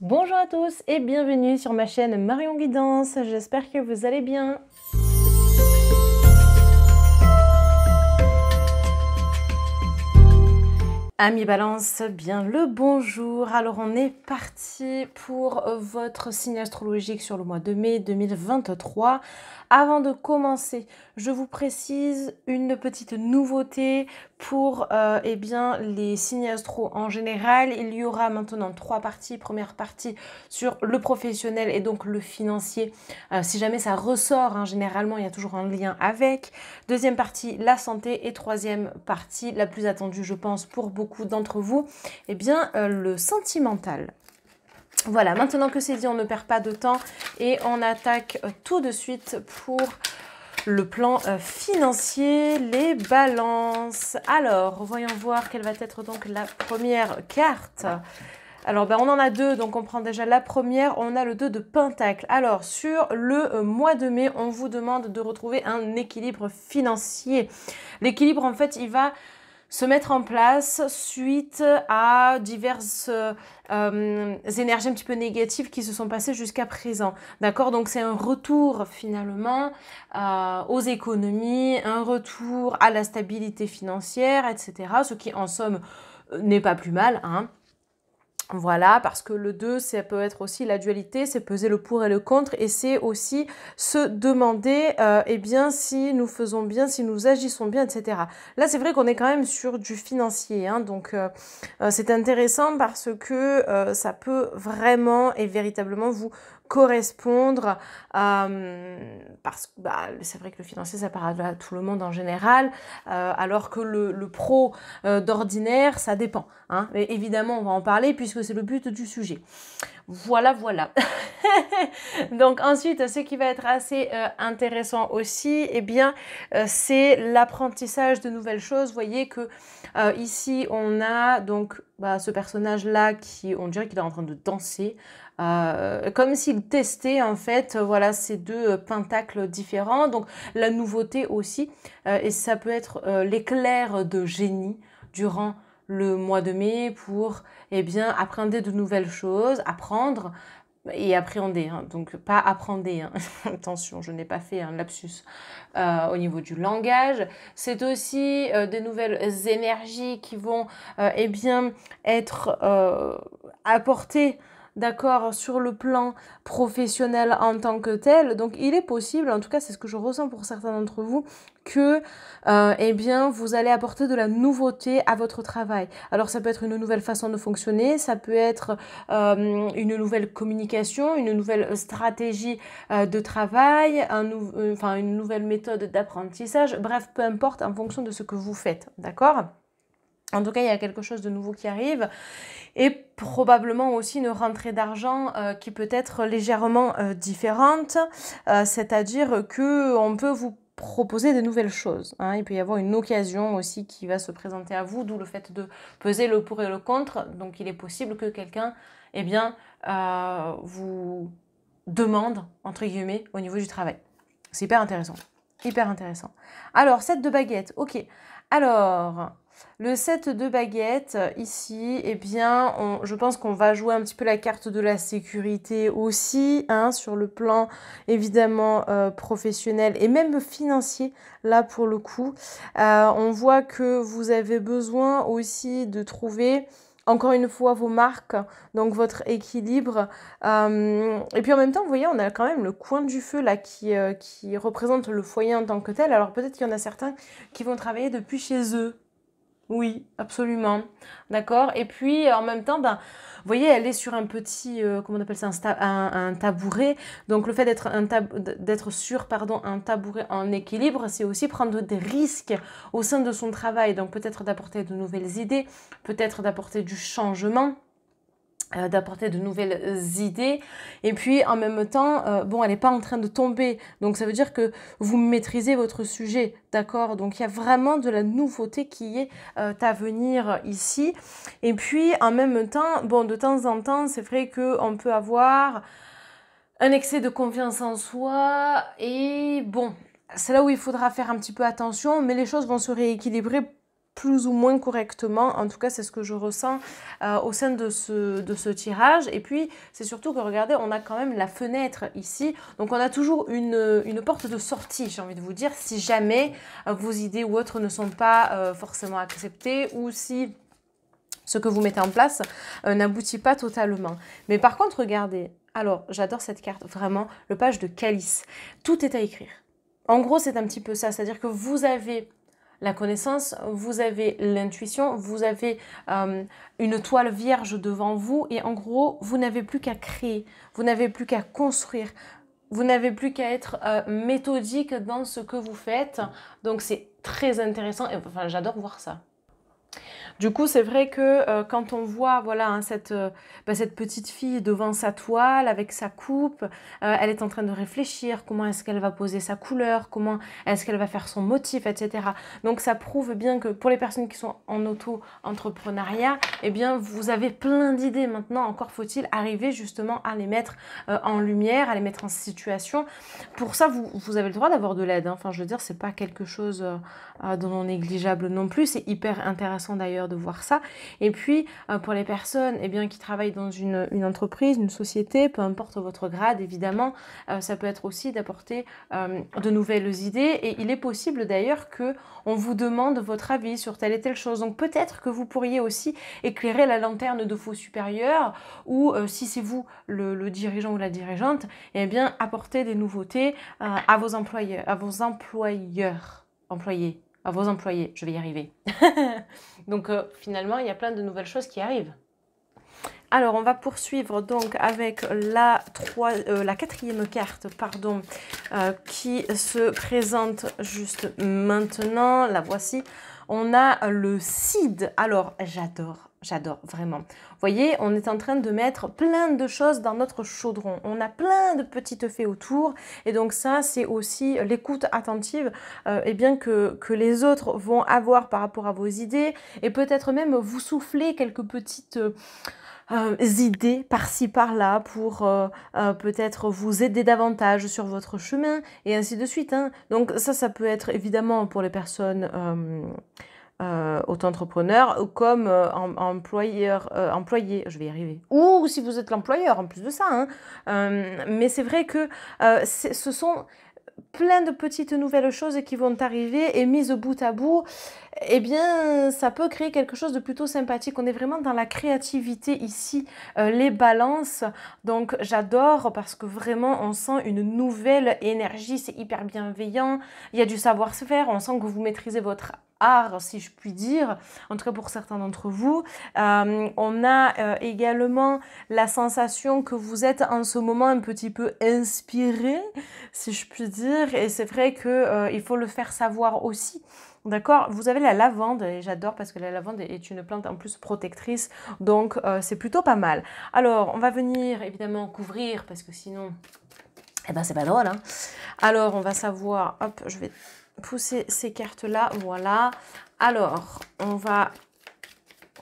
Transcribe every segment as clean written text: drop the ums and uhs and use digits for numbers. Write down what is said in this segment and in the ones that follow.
Bonjour à tous et bienvenue sur ma chaîne Marion Guidance, j'espère que vous allez bien. Amis Balance, bien le bonjour. Alors on est parti pour votre signe astrologique sur le mois de mai 2023. Avant de commencer, je vous précise une petite nouveauté pour eh bien, les signes astro en général. Il y aura maintenant 3 parties. Première partie sur le professionnel et donc le financier. Si jamais ça ressort, hein, généralement il y a toujours un lien avec. Deuxième partie, la santé. Et troisième partie, la plus attendue je pense pour beaucoup d'entre vous, eh bien le sentimental. Voilà, maintenant que c'est dit, on ne perd pas de temps et on attaque tout de suite pour le plan financier, les balances. Alors, voyons voir quelle va être donc la première carte. Alors, on en a deux, donc on prend déjà la première. On a le 2 de Pentacle. Alors, sur le mois de mai, on vous demande de retrouver un équilibre financier. L'équilibre, en fait, il va se mettre en place suite à diverses énergies un petit peu négatives qui se sont passées jusqu'à présent. D'accord? Donc c'est un retour finalement aux économies, un retour à la stabilité financière, etc. Ce qui en somme n'est pas plus mal, hein. Voilà, parce que le 2, ça peut être aussi la dualité, c'est peser le pour et le contre, et c'est aussi se demander, eh bien, si nous faisons bien, si nous agissons bien, etc. Là, c'est vrai qu'on est quand même sur du financier, hein, donc c'est intéressant parce que ça peut vraiment et véritablement vous correspondre, parce que c'est vrai que le financier, ça parle à tout le monde en général, alors que le pro d'ordinaire, ça dépend, hein. Mais évidemment, on va en parler puisque c'est le but du sujet. Voilà, voilà. Donc ensuite, ce qui va être assez intéressant aussi, eh bien, c'est l'apprentissage de nouvelles choses. Vous voyez que ici, on a donc ce personnage-là qui, on dirait qu'il est en train de danser, comme s'il testait en fait, voilà, ces deux pentacles différents. Donc la nouveauté aussi, et ça peut être l'éclair de génie durant le mois de mai pour eh bien apprendre de nouvelles choses, apprendre et appréhender, hein. Donc pas apprendre, hein. Attention, je n'ai pas fait un lapsus au niveau du langage. C'est aussi des nouvelles énergies qui vont eh bien être apportées, d'accord, sur le plan professionnel en tant que tel. Donc il est possible, en tout cas c'est ce que je ressens pour certains d'entre vous, que eh bien vous allez apporter de la nouveauté à votre travail. Alors ça peut être une nouvelle façon de fonctionner, ça peut être une nouvelle communication, une nouvelle stratégie de travail, une nouvelle méthode d'apprentissage, bref, peu importe en fonction de ce que vous faites, d'accord ? En tout cas, il y a quelque chose de nouveau qui arrive et probablement aussi une rentrée d'argent qui peut être légèrement différente, c'est-à-dire qu'on peut vous proposer de nouvelles choses, hein. Il peut y avoir une occasion aussi qui va se présenter à vous, d'où le fait de peser le pour et le contre. Donc il est possible que quelqu'un eh bien, vous demande, entre guillemets, au niveau du travail. C'est hyper intéressant. Hyper intéressant. Alors, 7 de baguette. Ok. Alors, le 7 de baguette, ici, eh bien, je pense qu'on va jouer un petit peu la carte de la sécurité aussi, hein, sur le plan, évidemment, professionnel et même financier, là, pour le coup. On voit que vous avez besoin aussi de trouver encore une fois vos marques, donc votre équilibre. Et puis en même temps, vous voyez, on a quand même le coin du feu là qui représente le foyer en tant que tel. Alors peut-être qu'il y en a certains qui vont travailler depuis chez eux. Oui, absolument. D'accord. Et puis en même temps, vous voyez, elle est sur un petit, comment on appelle ça, un tabouret. Donc le fait d'être sur un tabouret en équilibre, c'est aussi prendre des risques au sein de son travail. Donc peut-être d'apporter de nouvelles idées, peut-être d'apporter du changement, d'apporter de nouvelles idées, et puis en même temps, elle n'est pas en train de tomber, donc ça veut dire que vous maîtrisez votre sujet, d'accord? Donc il y a vraiment de la nouveauté qui est à venir ici, et puis en même temps, de temps en temps, c'est vrai qu'on peut avoir un excès de confiance en soi, et c'est là où il faudra faire un petit peu attention, mais les choses vont se rééquilibrer plus ou moins correctement. En tout cas, c'est ce que je ressens au sein de ce tirage. Et puis, c'est surtout que, regardez, on a quand même la fenêtre ici. Donc, on a toujours une porte de sortie, j'ai envie de vous dire, si jamais vos idées ou autres ne sont pas forcément acceptées ou si ce que vous mettez en place n'aboutit pas totalement. Mais par contre, regardez, alors, j'adore cette carte, vraiment, le page de calice. Tout est à écrire. En gros, c'est un petit peu ça, c'est-à-dire que vous avez la connaissance, vous avez l'intuition, vous avez une toile vierge devant vous et en gros, vous n'avez plus qu'à créer, vous n'avez plus qu'à construire, vous n'avez plus qu'à être méthodique dans ce que vous faites. Donc, c'est très intéressant et enfin, j'adore voir ça. Du coup, c'est vrai que quand on voit voilà, hein, cette petite fille devant sa toile avec sa coupe, elle est en train de réfléchir, comment est-ce qu'elle va poser sa couleur, comment est-ce qu'elle va faire son motif, etc. Donc ça prouve bien que pour les personnes qui sont en auto-entrepreneuriat, eh bien vous avez plein d'idées maintenant, encore faut-il arriver justement à les mettre en lumière, à les mettre en situation. Pour ça, vous avez le droit d'avoir de l'aide, hein. Enfin je veux dire, c'est pas quelque chose de non négligeable non plus, c'est hyper intéressant d'ailleurs de voir ça. Et puis pour les personnes qui travaillent dans une entreprise, une société, peu importe votre grade évidemment, ça peut être aussi d'apporter de nouvelles idées et il est possible d'ailleurs que on vous demande votre avis sur telle et telle chose. Donc peut-être que vous pourriez aussi éclairer la lanterne de vos supérieurs ou si c'est vous le dirigeant ou la dirigeante, eh bien apporter des nouveautés à vos employés, à vos employés, je vais y arriver. Donc finalement, il y a plein de nouvelles choses qui arrivent. Alors, on va poursuivre donc avec la quatrième carte, pardon, qui se présente juste maintenant. La voici. On a le Cid. Alors, j'adore vraiment. Vous voyez, on est en train de mettre plein de choses dans notre chaudron. On a plein de petites fées autour. Et donc ça, c'est aussi l'écoute attentive que les autres vont avoir par rapport à vos idées. Et peut-être même vous souffler quelques petites idées par-ci par-là pour peut-être vous aider davantage sur votre chemin et ainsi de suite, hein. Donc ça peut être évidemment pour les personnes auto-entrepreneurs comme employés, je vais y arriver. Ou si vous êtes l'employeur en plus de ça, hein. Mais c'est vrai que ce sont plein de petites nouvelles choses qui vont arriver et mises bout à bout, eh bien, ça peut créer quelque chose de plutôt sympathique. On est vraiment dans la créativité ici, les balances. Donc, j'adore parce que vraiment, on sent une nouvelle énergie. C'est hyper bienveillant. Il y a du savoir-faire. On sent que vous maîtrisez votre art, si je puis dire, en tout cas pour certains d'entre vous. On a également la sensation que vous êtes en ce moment un petit peu inspiré, si je puis dire, et c'est vrai que il faut le faire savoir aussi. D'accord, vous avez la lavande et j'adore parce que la lavande est une plante en plus protectrice, donc c'est plutôt pas mal. Alors, on va venir évidemment couvrir parce que sinon, eh ben c'est pas drôle, hein. Alors, on va savoir, hop, je vais pousser ces cartes-là, voilà. Alors, on va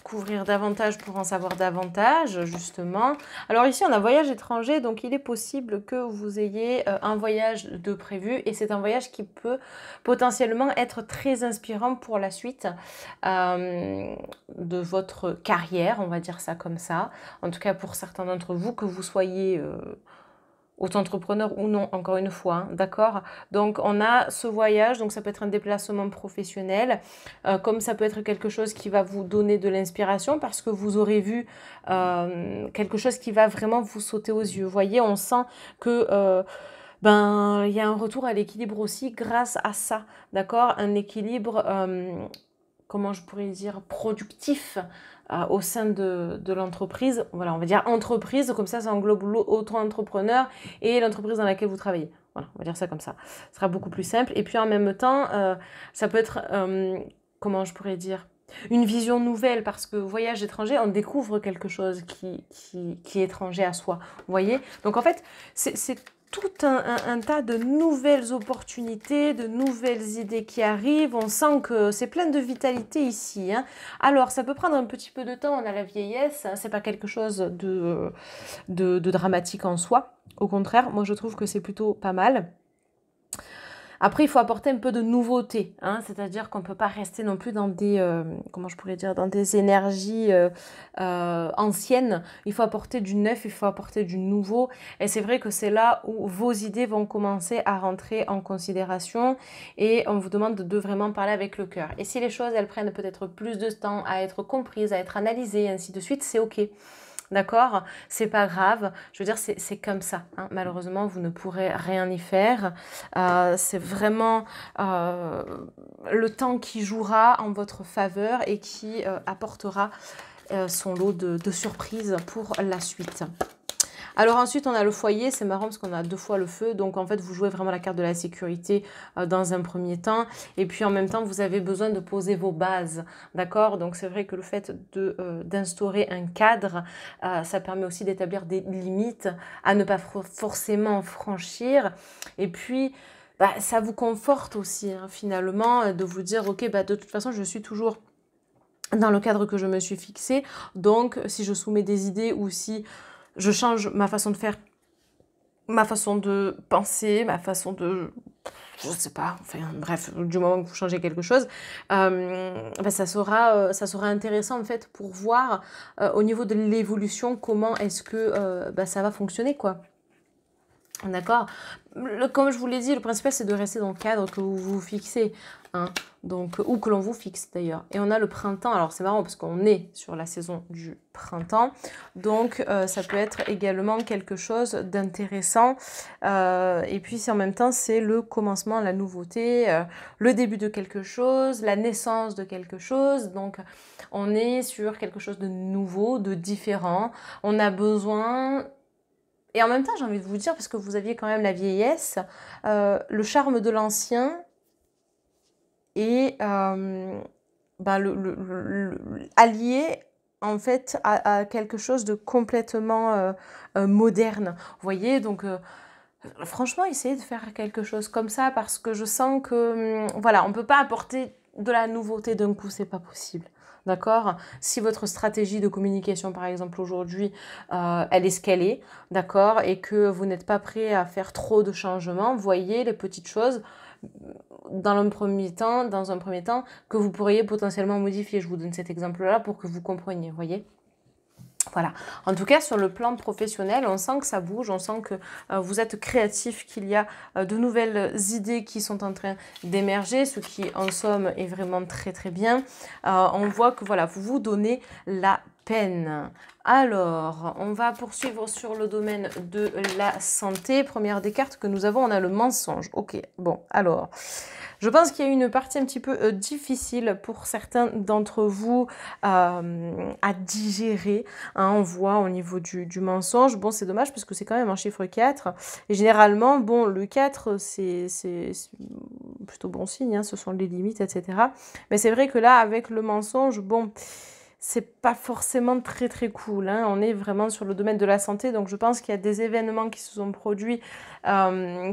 couvrir davantage pour en savoir davantage, justement. Alors ici, on a voyage étranger, donc il est possible que vous ayez un voyage de prévu, et c'est un voyage qui peut potentiellement être très inspirant pour la suite de votre carrière, on va dire ça comme ça. En tout cas, pour certains d'entre vous, que vous soyez auto-entrepreneur ou non, encore une fois, hein, d'accord? Donc, on a ce voyage, donc ça peut être un déplacement professionnel, comme ça peut être quelque chose qui va vous donner de l'inspiration parce que vous aurez vu quelque chose qui va vraiment vous sauter aux yeux. Vous voyez, on sent que il y a un retour à l'équilibre aussi grâce à ça, d'accord? Un équilibre, comment je pourrais dire, productif au sein de l'entreprise. Voilà, on va dire entreprise, comme ça englobe l'auto-entrepreneur et l'entreprise dans laquelle vous travaillez. Voilà, on va dire ça comme ça. Ce sera beaucoup plus simple. Et puis en même temps, ça peut être, comment je pourrais dire, une vision nouvelle parce que voyage étranger, on découvre quelque chose qui est étranger à soi. Vous voyez? Donc en fait, c'est tout un tas de nouvelles opportunités, de nouvelles idées qui arrivent. On sent que c'est plein de vitalité ici, hein. Alors, ça peut prendre un petit peu de temps, on a la vieillesse, hein, c'est pas quelque chose de dramatique en soi. Au contraire, moi je trouve que c'est plutôt pas mal. Après, il faut apporter un peu de nouveauté, hein, c'est-à-dire qu'on ne peut pas rester non plus dans des, comment je pourrais dire, dans des énergies anciennes. Il faut apporter du neuf, il faut apporter du nouveau. Et c'est vrai que c'est là où vos idées vont commencer à rentrer en considération et on vous demande de vraiment parler avec le cœur. Et si les choses, elles prennent peut-être plus de temps à être comprises, à être analysées, et ainsi de suite, c'est OK. D'accord? C'est pas grave. Je veux dire, c'est comme ça, hein. Malheureusement, vous ne pourrez rien y faire. C'est vraiment le temps qui jouera en votre faveur et qui apportera son lot de surprises pour la suite. Alors ensuite, on a le foyer. C'est marrant parce qu'on a 2 fois le feu. Donc en fait, vous jouez vraiment la carte de la sécurité dans un premier temps. Et puis en même temps, vous avez besoin de poser vos bases. D'accord? Donc c'est vrai que le fait d'instaurer un cadre, ça permet aussi d'établir des limites à ne pas forcément franchir. Et puis, bah, ça vous conforte aussi, hein, finalement, de vous dire, ok, bah, de toute façon, je suis toujours dans le cadre que je me suis fixé. Donc, si je soumets des idées ou si je change ma façon de faire, ma façon de penser, ma façon de... Je sais pas, enfin bref, du moment que vous changez quelque chose, ben ça sera intéressant en fait pour voir au niveau de l'évolution comment est-ce que ben, ça va fonctionner quoi. D'accord? Comme je vous l'ai dit, le principal c'est de rester dans le cadre que vous vous fixez, hein, donc, ou que l'on vous fixe d'ailleurs. Et on a le printemps, alors c'est marrant parce qu'on est sur la saison du printemps, donc ça peut être également quelque chose d'intéressant. Et puis en même temps c'est le commencement, la nouveauté, le début de quelque chose, la naissance de quelque chose. Donc on est sur quelque chose de nouveau, de différent. On a besoin... Et en même temps, j'ai envie de vous dire, parce que vous aviez quand même la vieillesse, le charme de l'ancien et ben allié en fait à quelque chose de complètement moderne. Vous voyez, donc franchement, essayez de faire quelque chose comme ça parce que je sens que voilà, on ne peut pas apporter de la nouveauté d'un coup, c'est pas possible. D'accord? Si votre stratégie de communication, par exemple, aujourd'hui, elle est ce qu'elle est, d'accord, et que vous n'êtes pas prêt à faire trop de changements, voyez les petites choses dans un premier temps, que vous pourriez potentiellement modifier. Je vous donne cet exemple-là pour que vous compreniez, voyez? Voilà. En tout cas, sur le plan professionnel, on sent que ça bouge, on sent que vous êtes créatif, qu'il y a de nouvelles idées qui sont en train d'émerger, ce qui, en somme, est vraiment très très bien. On voit que voilà, vous vous donnez la peine. Alors, on va poursuivre sur le domaine de la santé. Première des cartes que nous avons, on a le mensonge. Ok, bon, alors... Je pense qu'il y a une partie un petit peu difficile pour certains d'entre vous à digérer. Hein, on voit au niveau du mensonge. Bon, c'est dommage parce que c'est quand même un chiffre 4. Et généralement, bon, le 4, c'est plutôt bon signe. Hein, ce sont les limites, etc. Mais c'est vrai que là, avec le mensonge, bon... c'est pas forcément très très cool, hein. On est vraiment sur le domaine de la santé, donc je pense qu'il y a des événements qui se sont produits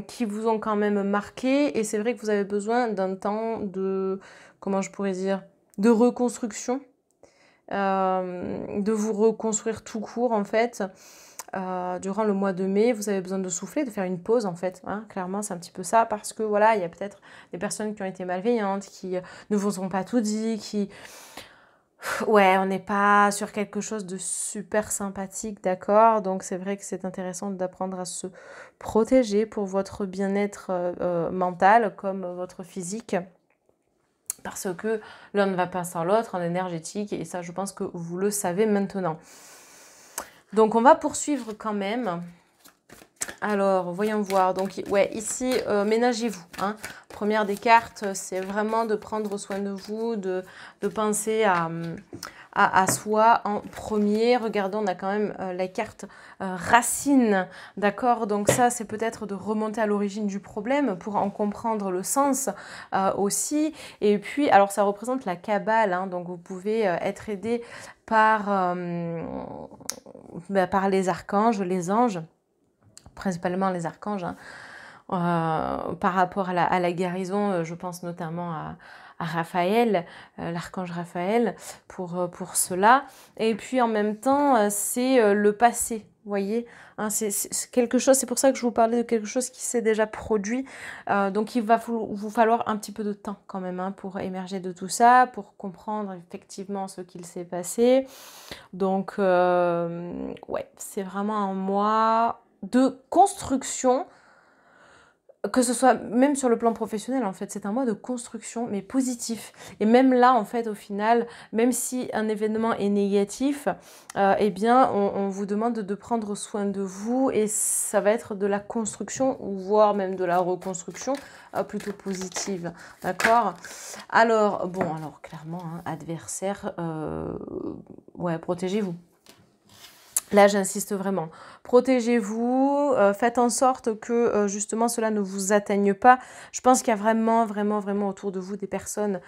qui vous ont quand même marqué, et c'est vrai que vous avez besoin d'un temps de, comment je pourrais dire, de reconstruction, de vous reconstruire tout court en fait. Durant le mois de mai, vous avez besoin de souffler, de faire une pause en fait, hein. Clairement c'est un petit peu ça, parce que voilà, il y a peut-être des personnes qui ont été malveillantes, qui ne vous ont pas tout dit, qui... Ouais, on n'est pas sur quelque chose de super sympathique, d'accord? Donc c'est vrai que c'est intéressant d'apprendre à se protéger pour votre bien-être mental comme votre physique. Parce que l'un ne va pas sans l'autre en énergétique, et ça je pense que vous le savez maintenant. Donc on va poursuivre quand même. Alors, voyons voir. Donc, ouais, ici, ménagez-vous, hein. Première des cartes, c'est vraiment de prendre soin de vous, de penser à soi en premier. Regardons, on a quand même la carte racine, d'accord? Donc ça, c'est peut-être de remonter à l'origine du problème pour en comprendre le sens aussi. Et puis, alors ça représente la Kabbale, hein, donc vous pouvez être aidé par les archanges, les anges, principalement les archanges, hein. Par rapport à la guérison, je pense notamment Raphaël, l'archange Raphaël pour cela. Et puis en même temps, c'est le passé. Vous voyez, hein, c'est quelque chose, c'est pour ça que je vous parlais de quelque chose qui s'est déjà produit. Donc il va vous falloir un petit peu de temps quand même, hein, pour émerger de tout ça, pour comprendre effectivement ce qu'il s'est passé. Donc ouais, c'est vraiment un mois de construction, que ce soit même sur le plan professionnel, en fait, c'est un mois de construction, mais positif. Et même là, en fait, au final, même si un événement est négatif, eh bien, on vous demande de prendre soin de vous et ça va être de la construction, voire même de la reconstruction plutôt positive. D'accord? Alors, bon, alors clairement, hein, adversaire, ouais, protégez-vous. Là, j'insiste vraiment. Protégez-vous, faites en sorte que justement cela ne vous atteigne pas. Je pense qu'il y a vraiment, vraiment, vraiment autour de vous des personnes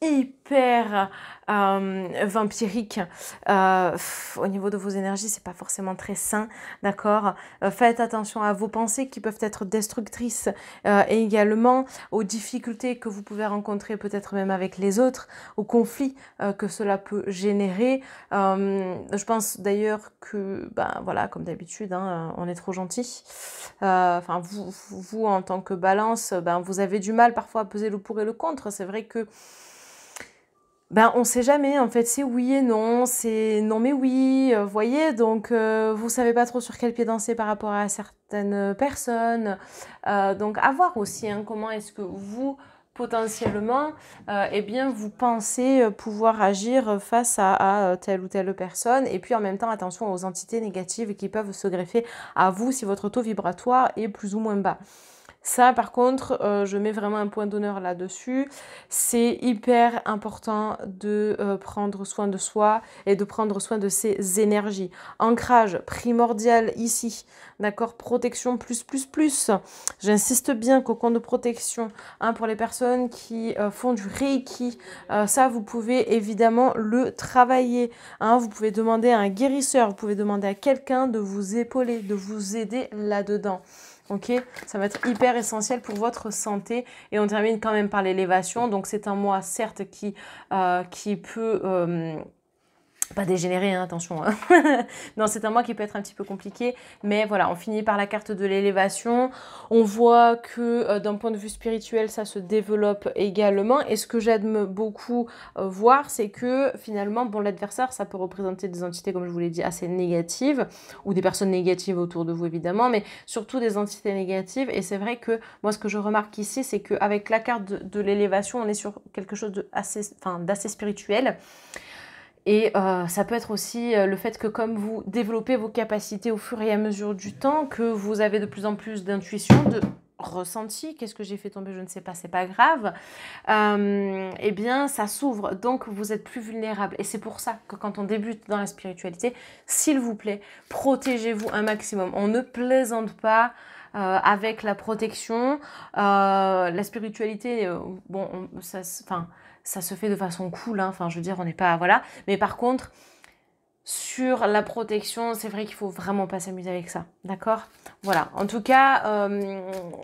hyper vampirique. Au niveau de vos énergies, c'est pas forcément très sain, d'accord. Faites attention à vos pensées qui peuvent être destructrices et également aux difficultés que vous pouvez rencontrer peut-être même avec les autres, aux conflits que cela peut générer. Je pense d'ailleurs que, ben voilà, comme d'habitude, hein, on est trop gentil. Enfin, vous, en tant que balance, ben, vous avez du mal parfois à peser le pour et le contre. C'est vrai que ben, on sait jamais, en fait, c'est oui et non, c'est non mais oui, vous voyez, donc vous savez pas trop sur quel pied danser par rapport à certaines personnes. Donc à voir aussi, hein, comment est-ce que vous, potentiellement, eh bien, vous pensez pouvoir agir face à telle ou telle personne. Et puis en même temps, attention aux entités négatives qui peuvent se greffer à vous si votre taux vibratoire est plus ou moins bas. Ça, par contre, je mets vraiment un point d'honneur là-dessus. C'est hyper important de prendre soin de soi et de prendre soin de ses énergies. Ancrage primordial ici, d'accord? Protection plus, plus, plus. J'insiste bien, cocon de protection, hein, pour les personnes qui font du Reiki. Ça, vous pouvez évidemment le travailler, hein. Vous pouvez demander à un guérisseur, vous pouvez demander à quelqu'un de vous épauler, de vous aider là-dedans. Ok, ça va être hyper essentiel pour votre santé. Et on termine quand même par l'élévation. Donc c'est un mois certes qui peut pas dégénérer, hein, attention. Hein. Non, c'est un mois qui peut être un petit peu compliqué. Mais voilà, on finit par la carte de l'élévation. On voit que d'un point de vue spirituel, ça se développe également. Et ce que j'aime beaucoup voir, c'est que finalement, bon, l'adversaire, ça peut représenter des entités, comme je vous l'ai dit, assez négatives. Ou des personnes négatives autour de vous, évidemment. Mais surtout des entités négatives. Et c'est vrai que moi, ce que je remarque ici, c'est qu'avec la carte de l'élévation, on est sur quelque chose d'assez spirituel. Et ça peut être aussi le fait que comme vous développez vos capacités au fur et à mesure du temps, que vous avez de plus en plus d'intuition, de ressenti, qu'est-ce que j'ai fait tomber, je ne sais pas, c'est pas grave, eh bien ça s'ouvre, donc vous êtes plus vulnérable. Et c'est pour ça que quand on débute dans la spiritualité, s'il vous plaît, protégez-vous un maximum. On ne plaisante pas avec la protection. La spiritualité, bon, ça se fait de façon cool, hein. Enfin, je veux dire, on n'est pas, voilà. Mais par contre, sur la protection, c'est vrai qu'il faut vraiment pas s'amuser avec ça, d'accord? Voilà, en tout cas,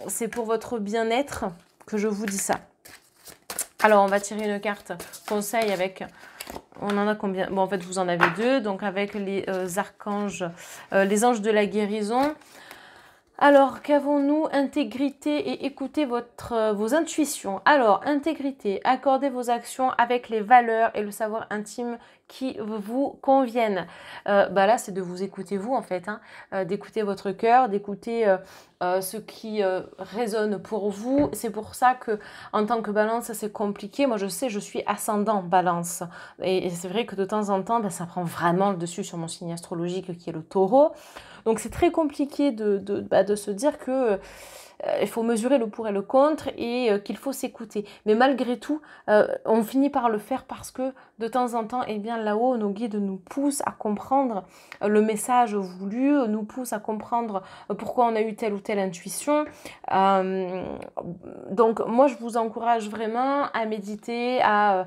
c'est pour votre bien-être que je vous dis ça. Alors, on va tirer une carte conseil avec... On en a combien? Bon, en fait, vous en avez deux. Donc, avec les archanges, les anges de la guérison. Alors, qu'avons-nous? Intégrité et écoutez vos intuitions. Alors, intégrité, accordez vos actions avec les valeurs et le savoir intime qui vous conviennent. Là, c'est de vous écouter vous, en fait, hein, d'écouter votre cœur, d'écouter ce qui résonne pour vous. C'est pour ça que, en tant que balance, c'est compliqué. Moi, je sais, je suis ascendant balance. Et c'est vrai que de temps en temps, ça prend vraiment le dessus sur mon signe astrologique qui est le taureau. Donc c'est très compliqué de se dire que il faut mesurer le pour et le contre et qu'il faut s'écouter. Mais malgré tout, on finit par le faire parce que de temps en temps, eh bien là-haut, nos guides nous poussent à comprendre le message voulu, nous poussent à comprendre pourquoi on a eu telle ou telle intuition. Donc moi, je vous encourage vraiment à méditer, à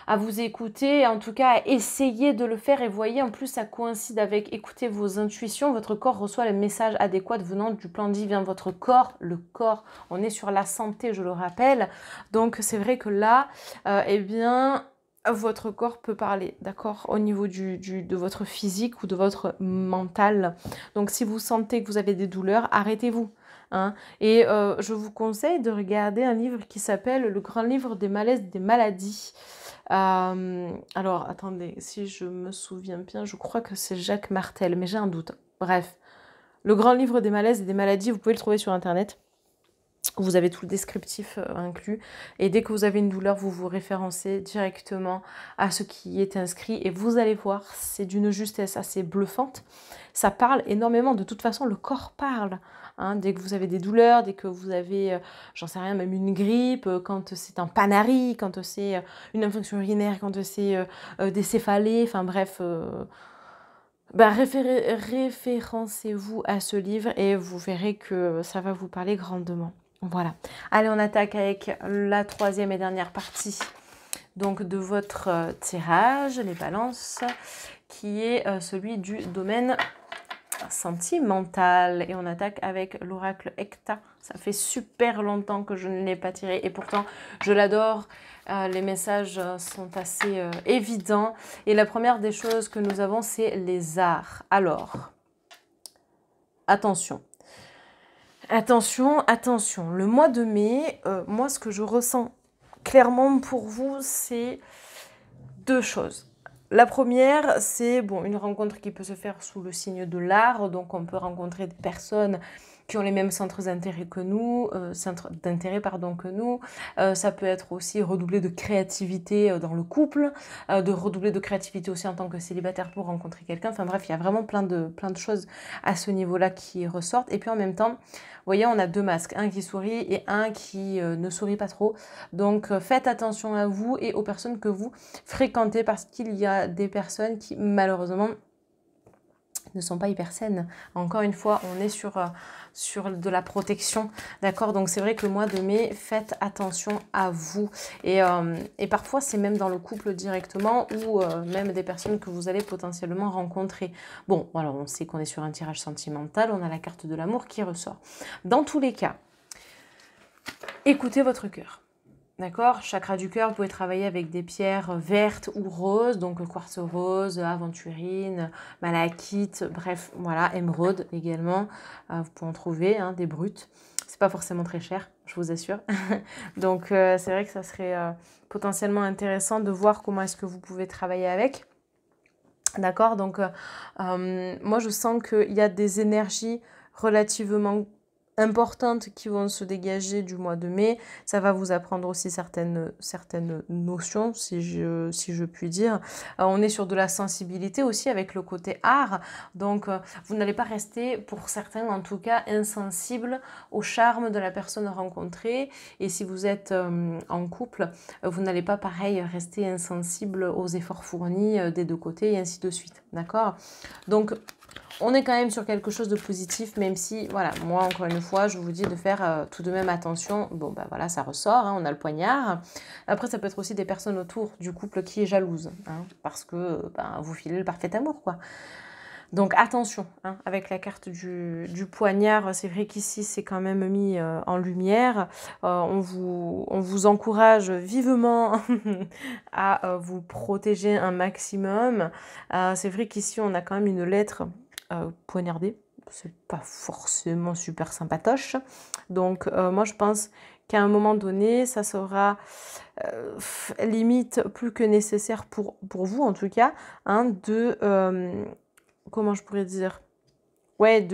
à vous écouter, en tout cas à essayer de le faire. Et voyez, en plus, ça coïncide avec écouter vos intuitions. Votre corps reçoit les messages adéquats venant du plan divin. Votre corps, le corps, on est sur la santé, je le rappelle. Donc, c'est vrai que là, eh bien, votre corps peut parler, d'accord, au niveau de votre physique ou de votre mental. Donc, si vous sentez que vous avez des douleurs, arrêtez-vous. Hein. Et je vous conseille de regarder un livre qui s'appelle Le Grand Livre des malaises des maladies. Alors, attendez, si je me souviens bien, je crois que c'est Jacques Martel, mais j'ai un doute. Bref, Le Grand Livre des malaises et des maladies, vous pouvez le trouver sur Internet. Vous avez tout le descriptif inclus. Et dès que vous avez une douleur, vous vous référencez directement à ce qui est inscrit. Et vous allez voir, c'est d'une justesse assez bluffante. Ça parle énormément. De toute façon, le corps parle. Hein, dès que vous avez des douleurs, dès que vous avez, j'en sais rien, même une grippe, quand c'est un panari, quand c'est une infection urinaire, quand c'est des céphalées, enfin bref... référencez-vous à ce livre et vous verrez que ça va vous parler grandement. Voilà. Allez, on attaque avec la troisième et dernière partie donc de votre tirage, les balances, qui est celui du domaine sentimental. Et on attaque avec l'oracle Hecta. Ça fait super longtemps que je ne l'ai pas tiré et pourtant je l'adore. Les messages sont assez évidents. Et la première des choses que nous avons, c'est les arts. Alors, attention. Attention, attention. Le mois de mai, moi, ce que je ressens clairement pour vous, c'est deux choses. La première, c'est bon, une rencontre qui peut se faire sous le signe de l'art. Donc, on peut rencontrer des personnes qui ont les mêmes centres d'intérêt que nous, ça peut être aussi redoubler de créativité dans le couple, de redoubler de créativité aussi en tant que célibataire pour rencontrer quelqu'un. Enfin bref, il y a vraiment plein de choses à ce niveau-là qui ressortent. Et puis en même temps, vous voyez, on a deux masques, un qui sourit et un qui ne sourit pas trop. Donc faites attention à vous et aux personnes que vous fréquentez parce qu'il y a des personnes qui malheureusement ne sont pas hyper saines. Encore une fois, on est sur de la protection, d'accord? Donc c'est vrai que le mois de mai, faites attention à vous. Et parfois, c'est même dans le couple directement ou même des personnes que vous allez potentiellement rencontrer. Bon, alors on sait qu'on est sur un tirage sentimental, on a la carte de l'amour qui ressort. Dans tous les cas, écoutez votre cœur. D'accord, chakra du cœur, vous pouvez travailler avec des pierres vertes ou roses, donc quartz rose, aventurine, malachite, bref, voilà, émeraude également. Vous pouvez en trouver des brutes. C'est pas forcément très cher, je vous assure. Donc c'est vrai que ça serait potentiellement intéressant de voir comment est-ce que vous pouvez travailler avec. D'accord, donc moi je sens qu'il y a des énergies relativement importantes qui vont se dégager du mois de mai. Ça va vous apprendre aussi certaines notions, si je puis dire. On est sur de la sensibilité aussi avec le côté art. Donc, vous n'allez pas rester, pour certains en tout cas, insensible au charme de la personne rencontrée. Et si vous êtes en couple, vous n'allez pas, pareil, rester insensible aux efforts fournis des deux côtés et ainsi de suite. D'accord ? Donc, on est quand même sur quelque chose de positif, même si, voilà, moi, encore une fois, je vous dis de faire tout de même attention. Bon, bah voilà, ça ressort, on a le poignard. Après, ça peut être aussi des personnes autour du couple qui est jalouse, parce que vous filez le parfait amour, quoi. Donc, attention, avec la carte du poignard, c'est vrai qu'ici, c'est quand même mis en lumière. On vous encourage vivement à vous protéger un maximum. C'est vrai qu'ici, on a quand même une lettre poignardée. C'est pas forcément super sympatoche. Donc, moi, je pense qu'à un moment donné, ça sera limite plus que nécessaire pour vous, en tout cas, comment je pourrais dire, ouais,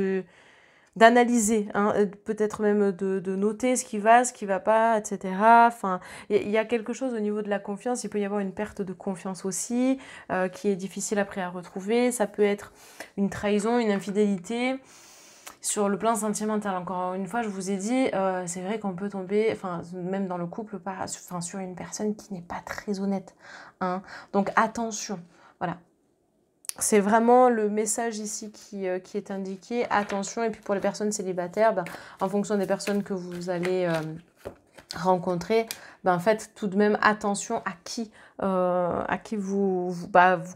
d'analyser, peut-être même de noter ce qui va pas, etc. Enfin, il y a quelque chose au niveau de la confiance, il peut y avoir une perte de confiance aussi, qui est difficile après à retrouver. Ça peut être une trahison, une infidélité. Sur le plan sentimental, encore une fois, je vous ai dit, c'est vrai qu'on peut tomber, même dans le couple, sur une personne qui n'est pas très honnête. Donc attention, voilà. C'est vraiment le message ici qui est indiqué. Attention, et puis pour les personnes célibataires, en fonction des personnes que vous allez rencontrer, en fait, tout de même attention à qui vous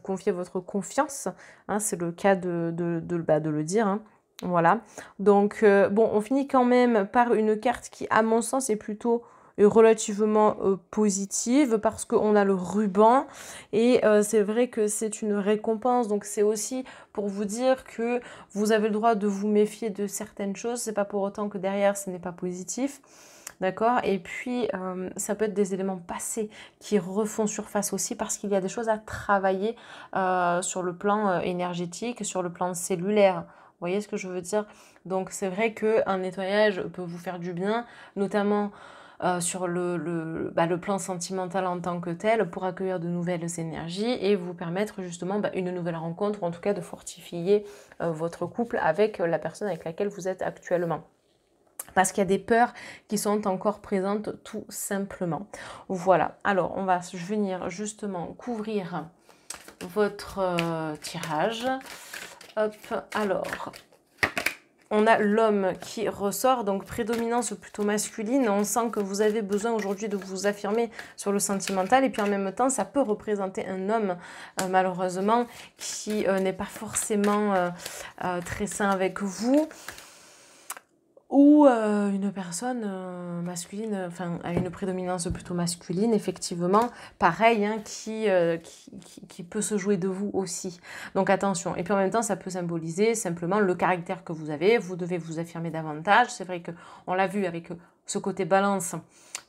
confiez votre confiance, hein, c'est le cas de le dire, hein, voilà. Donc, bon, on finit quand même par une carte qui, à mon sens, est plutôt relativement positive parce qu'on a le ruban et c'est vrai que c'est une récompense, donc c'est aussi pour vous dire que vous avez le droit de vous méfier de certaines choses, c'est pas pour autant que derrière ce n'est pas positif. D'accord. Et puis, ça peut être des éléments passés qui refont surface aussi parce qu'il y a des choses à travailler sur le plan énergétique, sur le plan cellulaire. Vous voyez ce que je veux dire? Donc, c'est vrai qu'un nettoyage peut vous faire du bien, notamment sur le plan sentimental en tant que tel, pour accueillir de nouvelles énergies et vous permettre justement une nouvelle rencontre, ou en tout cas de fortifier votre couple avec la personne avec laquelle vous êtes actuellement. Parce qu'il y a des peurs qui sont encore présentes tout simplement. Voilà, alors on va venir justement couvrir votre tirage. Hop, alors, on a l'homme qui ressort, donc prédominance plutôt masculine. On sent que vous avez besoin aujourd'hui de vous affirmer sur le sentimental. Et puis en même temps, ça peut représenter un homme, malheureusement, qui n'est pas forcément très sain avec vous. Ou une personne masculine, enfin à une prédominance plutôt masculine, effectivement, pareil, hein, qui peut se jouer de vous aussi. Donc attention. Et puis en même temps, ça peut symboliser simplement le caractère que vous avez. Vous devez vous affirmer davantage. C'est vrai qu'on l'a vu avec ce côté balance,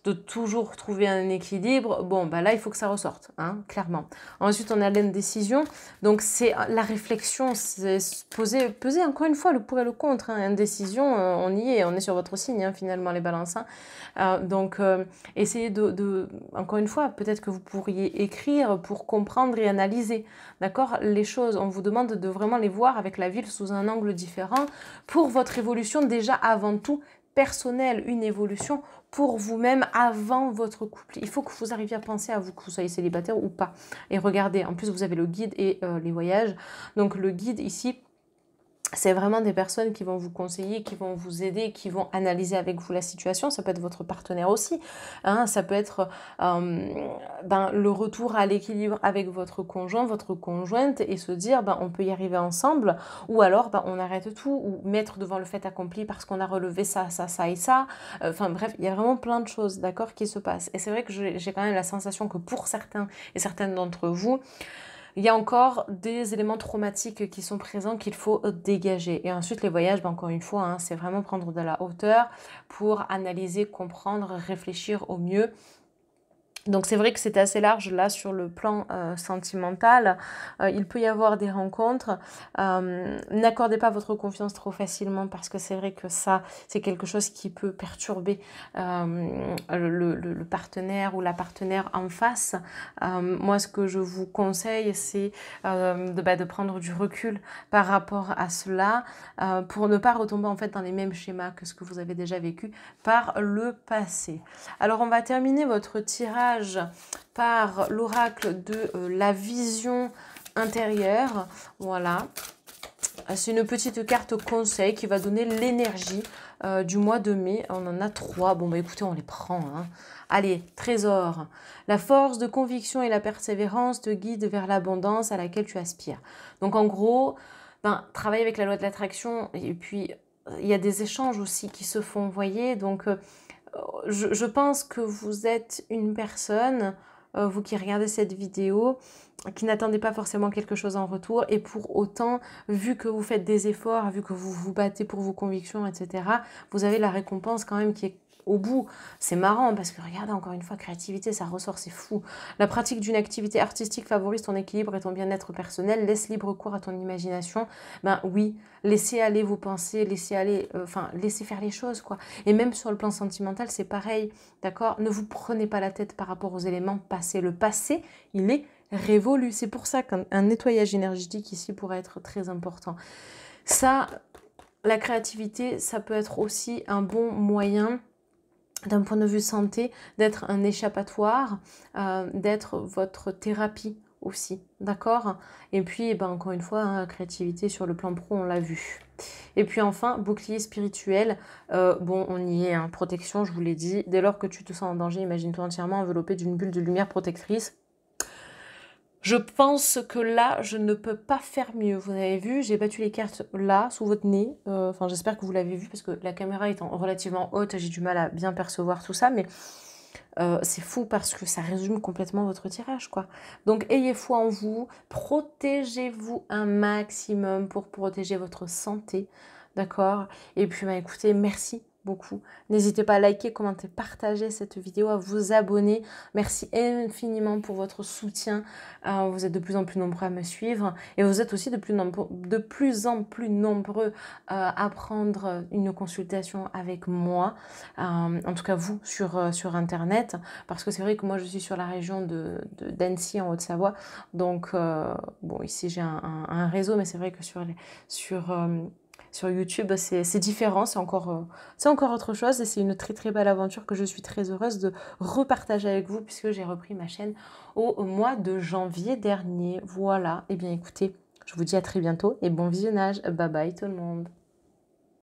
de toujours trouver un équilibre. Bon, là, il faut que ça ressorte, hein, clairement. Ensuite, on a l'indécision. Donc, c'est la réflexion, c'est peser encore une fois le pour et le contre. Hein. Indécision, on y est, on est sur votre signe, hein, finalement, les balances. Hein. Donc, essayez encore une fois, peut-être que vous pourriez écrire pour comprendre et analyser, d'accord, les choses. On vous demande de vraiment les voir avec la ville sous un angle différent pour votre évolution, déjà avant tout, personnelle, une évolution pour vous-même avant votre couple. Il faut que vous arriviez à penser à vous, que vous soyez célibataire ou pas. Et regardez, en plus vous avez le guide et les voyages. Donc le guide ici, c'est vraiment des personnes qui vont vous conseiller, qui vont vous aider, qui vont analyser avec vous la situation. Ça peut être votre partenaire aussi. Hein, ça peut être le retour à l'équilibre avec votre conjoint, votre conjointe et se dire on peut y arriver ensemble. Ou alors on arrête tout ou mettre devant le fait accompli parce qu'on a relevé ça, ça, ça et ça. Enfin bref, il y a vraiment plein de choses d'accord qui se passent. Et c'est vrai que j'ai quand même la sensation que pour certains et certaines d'entre vous, il y a encore des éléments traumatiques qui sont présents qu'il faut dégager. Et ensuite, les voyages, encore une fois, hein, c'est vraiment prendre de la hauteur pour analyser, comprendre, réfléchir au mieux. Donc c'est vrai que c'est assez large là sur le plan sentimental. Il peut y avoir des rencontres. N'accordez pas votre confiance trop facilement parce que c'est vrai que ça, c'est quelque chose qui peut perturber le partenaire ou la partenaire en face. Moi, ce que je vous conseille, c'est de prendre du recul par rapport à cela pour ne pas retomber en fait dans les mêmes schémas que ce que vous avez déjà vécu par le passé. Alors, on va terminer votre tirage par l'oracle de la vision intérieure. Voilà. C'est une petite carte conseil qui va donner l'énergie du mois de mai. On en a 3. Bon, écoutez, on les prend. Hein. Allez, trésor. La force de conviction et la persévérance te guident vers l'abondance à laquelle tu aspires. Donc, en gros, travailler avec la loi de l'attraction et puis il y a des échanges aussi qui se font, voyez. Donc, je pense que vous êtes une personne, vous qui regardez cette vidéo, qui n'attendez pas forcément quelque chose en retour. Et pour autant, vu que vous faites des efforts, vu que vous vous battez pour vos convictions, etc., vous avez la récompense quand même qui est au bout. C'est marrant parce que regardez, encore une fois, créativité, ça ressort, c'est fou. La pratique d'une activité artistique favorise ton équilibre et ton bien-être personnel. Laisse libre cours à ton imagination. Oui, laissez aller vos pensées, laissez aller, laissez faire les choses, quoi. Et même sur le plan sentimental, c'est pareil, d'accord? Ne vous prenez pas la tête par rapport aux éléments passés. Le passé, il est révolu. C'est pour ça qu'un nettoyage énergétique ici pourrait être très important. Ça, la créativité, ça peut être aussi un bon moyen d'un point de vue santé, d'être un échappatoire, d'être votre thérapie aussi, d'accord? Et puis, eh ben, encore une fois, hein, créativité sur le plan pro, on l'a vu. Et puis enfin, bouclier spirituel, bon, on y est, hein, protection, je vous l'ai dit. Dès lors que tu te sens en danger, imagine-toi entièrement enveloppé d'une bulle de lumière protectrice. Je pense que là, je ne peux pas faire mieux. Vous avez vu, j'ai battu les cartes là, sous votre nez. Enfin, j'espère que vous l'avez vu, parce que la caméra étant relativement haute, j'ai du mal à bien percevoir tout ça, mais c'est fou parce que ça résume complètement votre tirage, quoi. Donc, ayez foi en vous, protégez-vous un maximum pour protéger votre santé, d'accord? Et puis, bah, écoutez, merci beaucoup. N'hésitez pas à liker, commenter, partager cette vidéo, à vous abonner. Merci infiniment pour votre soutien. Vous êtes de plus en plus nombreux à me suivre et vous êtes aussi de plus en plus nombreux à prendre une consultation avec moi. En tout cas, vous, sur Internet, parce que c'est vrai que moi, je suis sur la région d'Annecy, en Haute-Savoie. Donc, bon, ici, j'ai un réseau, mais c'est vrai que sur YouTube, c'est différent, c'est encore autre chose et c'est une très très belle aventure que je suis très heureuse de repartager avec vous puisque j'ai repris ma chaîne au mois de janvier dernier. Voilà, et bien écoutez, je vous dis à très bientôt et bon visionnage. Bye bye tout le monde.